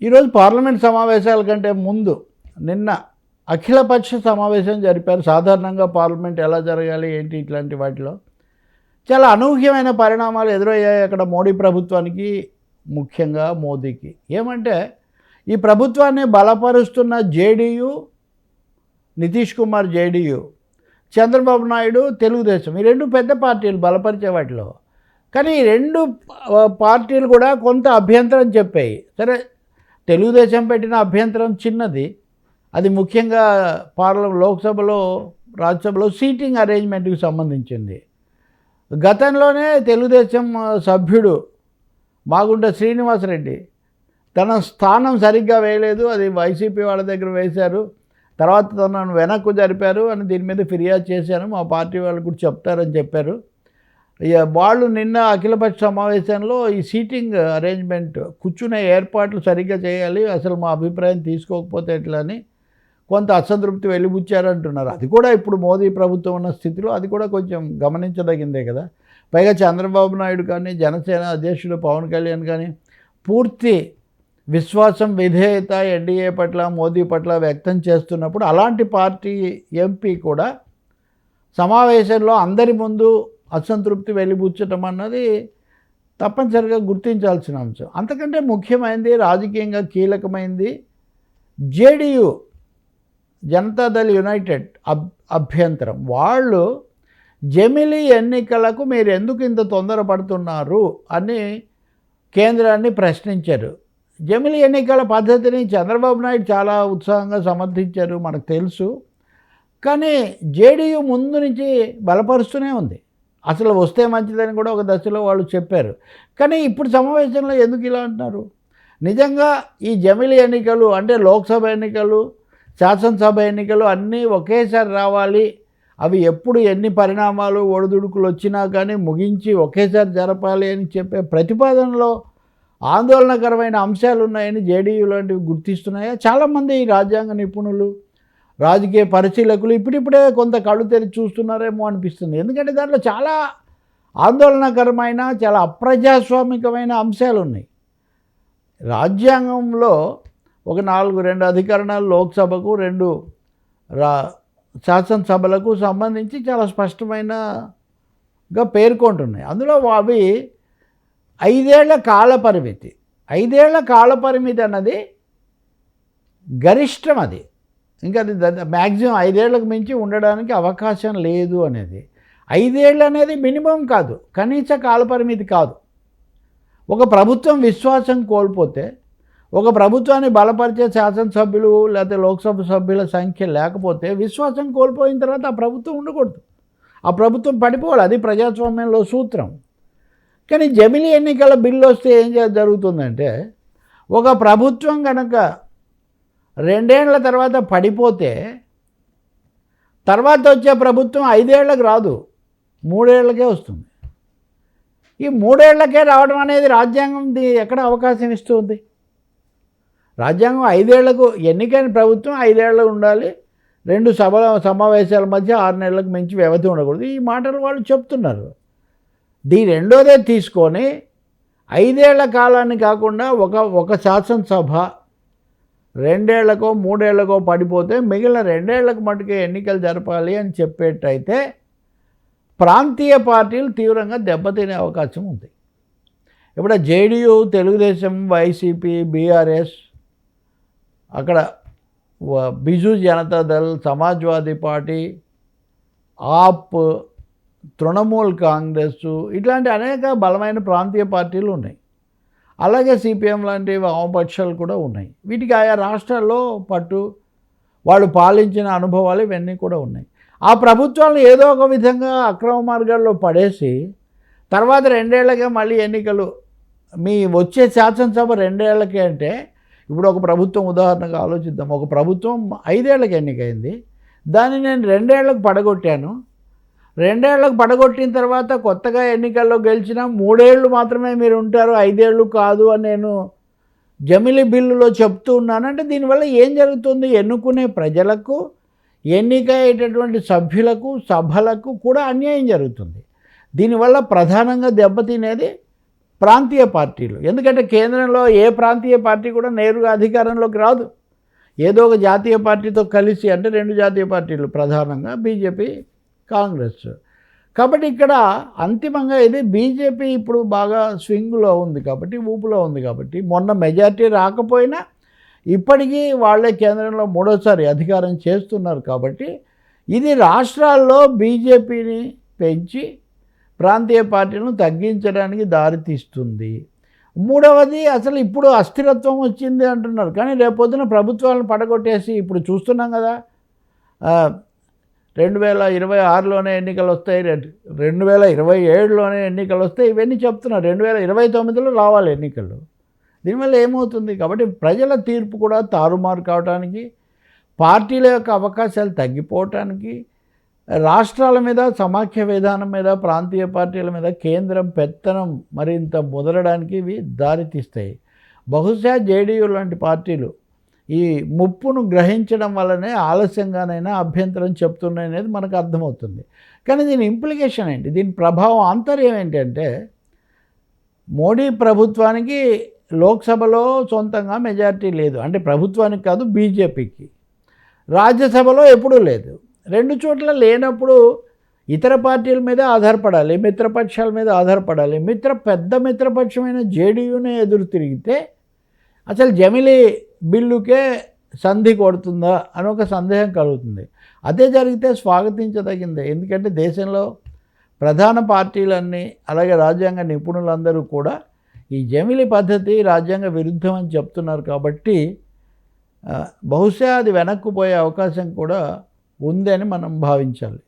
ఈరోజు పార్లమెంట్ సమావేశాల కంటే ముందు నిన్న అఖిలపక్ష సమావేశం జరిపారు. సాధారణంగా పార్లమెంట్ ఎలా జరగాలి ఏంటి ఇట్లాంటి వాటిలో చాలా అనూహ్యమైన పరిణామాలు ఎదురయ్యాయి అక్కడ మోడీ ప్రభుత్వానికి, ముఖ్యంగా మోదీకి. ఏమంటే ఈ ప్రభుత్వాన్ని బలపరుస్తున్న జేడీయూ, నితీష్ కుమార్ జేడీయూ, చంద్రబాబు నాయుడు తెలుగుదేశం, ఈ రెండు పెద్ద పార్టీలు బలపరిచే వాటిలో. కానీ ఈ రెండు పార్టీలు కూడా కొంత అభ్యంతరం చెప్పాయి. సరే, తెలుగుదేశం పెట్టిన అభ్యంతరం చిన్నది, అది ముఖ్యంగా లోక్సభలో, రాజ్యసభలో సీటింగ్ అరేంజ్మెంట్కి సంబంధించింది. గతంలోనే తెలుగుదేశం సభ్యుడు మాగుంట శ్రీనివాసరెడ్డి తన స్థానం సరిగ్గా వేయలేదు, అది వైసీపీ వాళ్ళ దగ్గర వేశారు, తర్వాత తనను వెనక్కు జరిపారు అని దీని మీద ఫిర్యాదు చేశాను, మా పార్టీ వాళ్ళు కూడా చెప్తారని చెప్పారు. వాళ్ళు నిన్న అఖిలపక్ష సమావేశంలో ఈ సీటింగ్ అరేంజ్మెంట్, కూర్చునే ఏర్పాట్లు సరిగ్గా చేయాలి, అసలు మా అభిప్రాయం తీసుకోకపోతే ఎట్లా అని కొంత అసంతృప్తి వెలిబుచ్చారంటున్నారు. అది కూడా ఇప్పుడు మోదీ ప్రభుత్వం ఉన్న స్థితిలో అది కూడా కొంచెం గమనించదగిందే కదా. పైగా చంద్రబాబు నాయుడు కానీ, జనసేన అధ్యక్షుడు పవన్ కళ్యాణ్ కానీ పూర్తి విశ్వాసం, విధేయత ఎన్డీఏ పట్ల, మోదీ పట్ల వ్యక్తం చేస్తున్నప్పుడు అలాంటి పార్టీ ఎంపీ కూడా సమావేశంలో అందరి ముందు అసంతృప్తి వెలిబుచ్చటం అన్నది తప్పనిసరిగా గుర్తించాల్సిన అంశం. అంతకంటే ముఖ్యమైనది, రాజకీయంగా కీలకమైనది, జేడీయూ, జనతాదళ్ యునైటెడ్ అభ్యంతరం. వాళ్ళు జమిలీ ఎన్నికలకు మీరు ఎందుకు ఇంత తొందరపడుతున్నారు అని కేంద్రాన్ని ప్రశ్నించారు. జమిలీ ఎన్నికల పద్ధతిని చంద్రబాబు నాయుడు చాలా ఉత్సాహంగా సమర్థించారు, మనకు తెలుసు. కానీ జేడీయూ ముందు నుంచి బలపరుస్తూనే ఉంది, అసలు వస్తే మంచిదని కూడా ఒక దశలో వాళ్ళు చెప్పారు. కానీ ఇప్పుడు సమావేశంలో ఎందుకు ఇలా అంటున్నారు? నిజంగా ఈ జమిలీ ఎన్నికలు అంటే లోక్సభ ఎన్నికలు, శాసనసభ ఎన్నికలు అన్నీ ఒకేసారి రావాలి, అవి ఎప్పుడు ఎన్ని పరిణామాలు, ఒడిదుడుకులు వచ్చినా కానీ ముగించి ఒకేసారి జరపాలి అని చెప్పే ప్రతిపాదనలో ఆందోళనకరమైన అంశాలు ఉన్నాయని జేడీయూ లాంటివి గుర్తిస్తున్నాయా? చాలామంది రాజ్యాంగ నిపుణులు, రాజకీయ పరిశీలకులు ఇప్పుడిప్పుడే కొంత కళ్ళు తెరిచి చూస్తున్నారేమో అనిపిస్తుంది. ఎందుకంటే దాంట్లో చాలా ఆందోళనకరమైన, చాలా అప్రజాస్వామికమైన అంశాలు ఉన్నాయి. రాజ్యాంగంలో ఒక 2 అధికరణాలు లోక్సభకు, 2 శాసనసభలకు సంబంధించి చాలా స్పష్టమైనగా పేర్కొంటున్నాయి. అందులో అవి 5 ఏళ్ల కాల పరిమితి. 5 ఏళ్ల కాల పరిమితి అన్నది గరిష్టం, అది ఇంకా అది మ్యాక్సిమం 5 ఏళ్లకు మించి ఉండడానికి అవకాశం లేదు అనేది. 5 ఏళ్ళు అనేది మినిమం కాదు, కనీస కాలపరిమితి కాదు. ఒక ప్రభుత్వం విశ్వాసం కోల్పోతే, ఒక ప్రభుత్వాన్ని బలపరిచే శాసనసభ్యులు లేకపోతే లోక్సభ సభ్యుల సంఖ్య లేకపోతే విశ్వాసం కోల్పోయిన తర్వాత ఆ ప్రభుత్వం ఉండకూడదు, ఆ ప్రభుత్వం పడిపోవాలి. అది ప్రజాస్వామ్యంలో సూత్రం. కానీ జమిలీ ఎన్నికల బిల్లు వస్తే ఏం జరుగుతుందంటే, ఒక ప్రభుత్వం కనుక 2 ఏళ్ల తర్వాత పడిపోతే తర్వాత వచ్చే ప్రభుత్వం 5 ఏళ్లకు రాదు, 3 ఏళ్లకే వస్తుంది. ఈ 3 ఏళ్లకే రావడం అనేది రాజ్యాంగం ఎక్కడ అవకాశం ఇస్తుంది? రాజ్యాంగం 5 ఏళ్లకు, ఎన్నికైన ప్రభుత్వం 5 ఏళ్ళు ఉండాలి, 2 సమావేశాల మధ్య 6 నెలలకు మించి వ్యవధి ఉండకూడదు. ఈ మాటలు వాళ్ళు చెప్తున్నారు. రెండోదే తీసుకొని 5 ఏళ్ల కాలాన్ని కాకుండా ఒక శాసనసభ 2 ఏళ్లకో 3 ఏళ్లకో పడిపోతే మిగిలిన 2 ఏళ్లకు మటుకే ఎన్నికలు జరపాలి అని చెప్పేటైతే ప్రాంతీయ పార్టీలు తీవ్రంగా దెబ్బతినే అవకాశం ఉంది. ఇప్పుడు జేడీయూ, తెలుగుదేశం, వైసీపీ, బీఆర్ఎస్, అక్కడ బిజు జనతాదళ్, సమాజ్వాదీ పార్టీ, ఆప్, తృణమూల్ కాంగ్రెస్, ఇట్లాంటి అనేక బలమైన ప్రాంతీయ పార్టీలు ఉన్నాయి. అలాగే సిపిఎం లాంటి వామపక్షాలు కూడా ఉన్నాయి. వీటికి ఆయా రాష్ట్రాల్లో పట్టు, వాళ్ళు పాలించిన అనుభవాలు ఇవన్నీ కూడా ఉన్నాయి. ఆ ప్రభుత్వాలను ఏదో ఒక విధంగా అక్రమ మార్గాల్లో పడేసి తర్వాత 2 ఏళ్లకే మళ్ళీ ఎన్నికలు, మీ వచ్చే శాసనసభ 2 ఏళ్లకే అంటే, ఇప్పుడు ఒక ప్రభుత్వం ఉదాహరణగా ఆలోచిద్దాం. ఒక ప్రభుత్వం 5 ఏళ్లకు ఎన్నికైంది, దాన్ని నేను 2 ఏళ్లకు పడగొట్టాను. 2 ఏళ్లకు పడగొట్టిన తర్వాత కొత్తగా ఎన్నికల్లో గెలిచిన 3 ఏళ్ళు మాత్రమే మీరు ఉంటారు, 5 ఏళ్ళు కాదు అని నేను జమిలీ బిల్లులో చెప్తూ ఉన్నానంటే దీనివల్ల ఏం జరుగుతుంది? ఎన్నుకునే ప్రజలకు, ఎన్నికయ్యేటటువంటి సభ్యులకు, సభలకు కూడా అన్యాయం జరుగుతుంది. దీనివల్ల ప్రధానంగా దెబ్బతినేది ప్రాంతీయ పార్టీలు. ఎందుకంటే కేంద్రంలో ఏ ప్రాంతీయ పార్టీ కూడా నేరుగా అధికారంలోకి రాదు. ఏదో ఒక జాతీయ పార్టీతో కలిసి, అంటే 2 జాతీయ పార్టీలు ప్రధానంగా బీజేపీ, కాంగ్రెస్. కాబట్టి ఇక్కడ అంతిమంగా ఇది బీజేపీ ఇప్పుడు బాగా స్వింగ్లో ఉంది కాబట్టి, ఊపులో ఉంది కాబట్టి, మొన్న మెజారిటీ రాకపోయినా ఇప్పటికీ వాళ్ళే కేంద్రంలో మూడోసారి అధికారం చేస్తున్నారు కాబట్టి, ఇది రాష్ట్రాల్లో బీజేపీని పెంచి ప్రాంతీయ పార్టీలను తగ్గించడానికి దారితీస్తుంది. మూడవది, అసలు ఇప్పుడు అస్థిరత్వం వచ్చింది అంటున్నారు, కానీ రేపొద్దున ప్రభుత్వాలను పడగొట్టేసి, ఇప్పుడు చూస్తున్నాం కదా, 2026లోనే ఎన్నికలు వస్తాయి, 2027లోనే ఎన్నికలు వస్తాయి, ఇవన్నీ చెప్తున్నారు. 2029లో రావాలి ఎన్నికలు. దీనివల్ల ఏమవుతుంది? కాబట్టి ప్రజల తీర్పు కూడా తారుమారు కావడానికి, పార్టీల యొక్క అవకాశాలు తగ్గిపోవటానికి, రాష్ట్రాల మీద, సమాఖ్య విధానం మీద, ప్రాంతీయ పార్టీల మీద కేంద్రం పెత్తనం మరింత ముదరడానికి ఇవి దారితీస్తాయి. బహుశా జేడీయూ లాంటి పార్టీలు ఈ ముప్పును గ్రహించడం వల్లనే ఆలస్యంగానైనా అభ్యంతరం చెప్తున్నాయనేది మనకు అర్థమవుతుంది. కానీ దీని ఇంప్లికేషన్ ఏంటి? దీని ప్రభావం, ఆంతర్యం ఏంటంటే, మోడీ ప్రభుత్వానికి లోక్సభలో సొంతంగా మెజారిటీ లేదు. అంటే ప్రభుత్వానికి కాదు, బీజేపీకి. రాజ్యసభలో ఎప్పుడూ లేదు. 2 చోట్ల లేనప్పుడు ఇతర పార్టీల మీద ఆధారపడాలి, మిత్రపక్షాల మీద ఆధారపడాలి. పెద్ద మిత్రపక్షమైన జేడీయూనే ఎదురు తిరిగితే అసలు జమిలీ బిల్లుకే సంధి కొడుతుందా అని ఒక సందేహం కలుగుతుంది. అదే జరిగితే స్వాగతించదగిందే. ఎందుకంటే దేశంలో ప్రధాన పార్టీలన్నీ, అలాగే రాజ్యాంగ నిపుణులందరూ కూడా ఈ జమిలీ పద్ధతి రాజ్యాంగ విరుద్ధం అని చెప్తున్నారు కాబట్టి, బహుశా అది వెనక్కిపోయే అవకాశం కూడా ఉందని మనం భావించాలి.